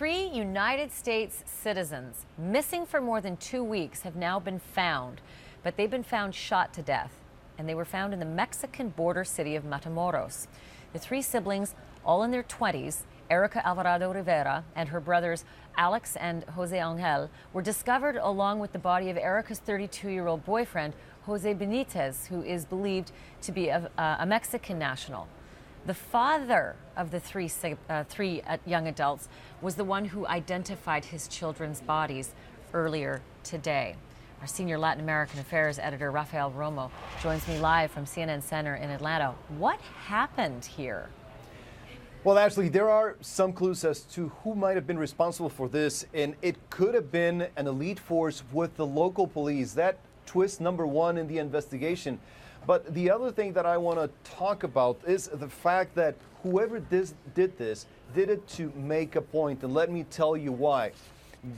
Three United States citizens missing for more than 2 weeks have now been found, but they've been found shot to death, and they were found in the Mexican border city of Matamoros. The three siblings, all in their 20s, Erica Alvarado Rivera and her brothers Alex and Jose Angel, were discovered along with the body of Erica's 32-year-old boyfriend, Jose Benitez, who is believed to be a Mexican national. The father of the three young adults was the one who identified his children's bodies earlier today. Our senior Latin American Affairs editor, Rafael Romo, joins me live from CNN Center in Atlanta. What happened here? Well, Ashleigh, there are some clues as to who might have been responsible for this, and it could have been an elite force with the local police. That twist number one in the investigation. But the other thing that I want to talk about is the fact that whoever did this did it to make a point, and let me tell you why.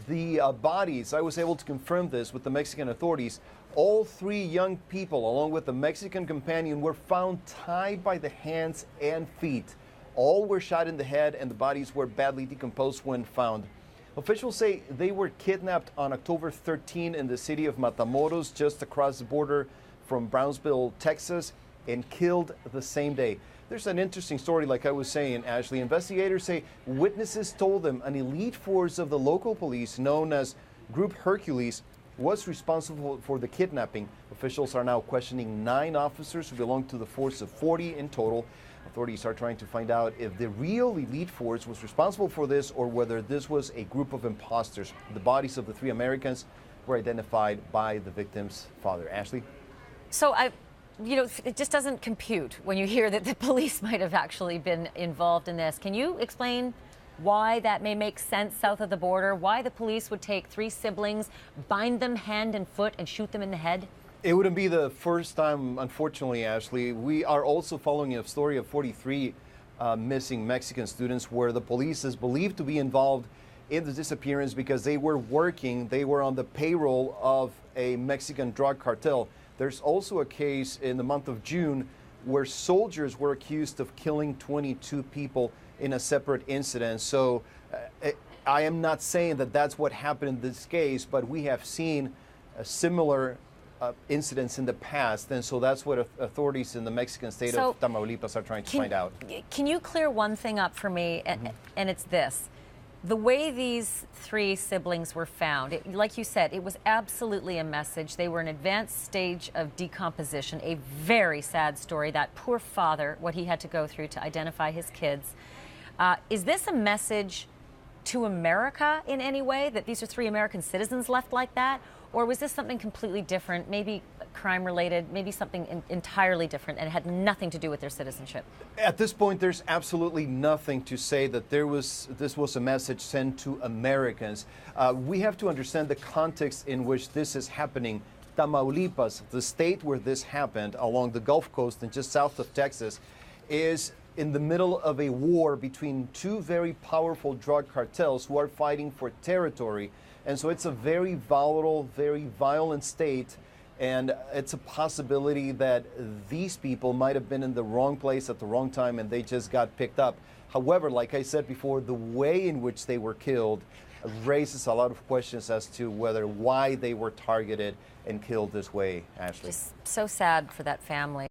The bodies, I was able to confirm this with the Mexican authorities, all three young people, along with the Mexican companion, were found tied by the hands and feet. All were shot in the head, and the bodies were badly decomposed when found. Officials say they were kidnapped on October 13 in the city of Matamoros, just across the border from Brownsville, Texas, and killed the same day. There's an interesting story, like I was saying, Ashleigh. Investigators say witnesses told them an elite force of the local police, known as Group Hercules, was responsible for the kidnapping. Officials are now questioning 9 officers who belong to the force of 40 in total. Authorities are trying to find out if the real elite force was responsible for this or whether this was a group of imposters. The bodies of the 3 Americans were identified by the victim's father. Ashleigh? So it just doesn't compute when you hear that the police might have actually been involved in this. Can you explain why that may make sense south of the border? Why the police would take 3 siblings, bind them hand and foot, and shoot them in the head? It wouldn't be the first time, unfortunately, Ashleigh. We are also following a story of 43 missing Mexican students where the police is believed to be involved in the disappearance because they were on the payroll of a Mexican drug cartel. There's also a case in the month of June where soldiers were accused of killing 22 people in a separate incident. So I am not saying that that's what happened in this case, but we have seen similar incidents in the past, and so that's what authorities in the Mexican state of Tamaulipas are trying to find out. Can you clear one thing up for me, and it's this. The way these 3 siblings were found, like you said, it was absolutely a message. They were in an advanced stage of decomposition, a very sad story. That poor father, what he had to go through to identify his kids. Is this a message to America in any way, that these are 3 American citizens left like that? Or was this something completely different, maybe crime-related, maybe something entirely different, and it had nothing to do with their citizenship? At this point, there's absolutely nothing to say that this was a message sent to Americans. We have to understand the context in which this is happening. Tamaulipas, the state where this happened, along the Gulf Coast and just south of Texas, is in the middle of a war between 2 very powerful drug cartels who are fighting for territory. And so it's a very volatile, very violent state, and it's a possibility that these people might have been in the wrong place at the wrong time and they just got picked up. However, like I said before, the way in which they were killed raises a lot of questions as to why they were targeted and killed this way, Ashleigh. Just so sad for that family.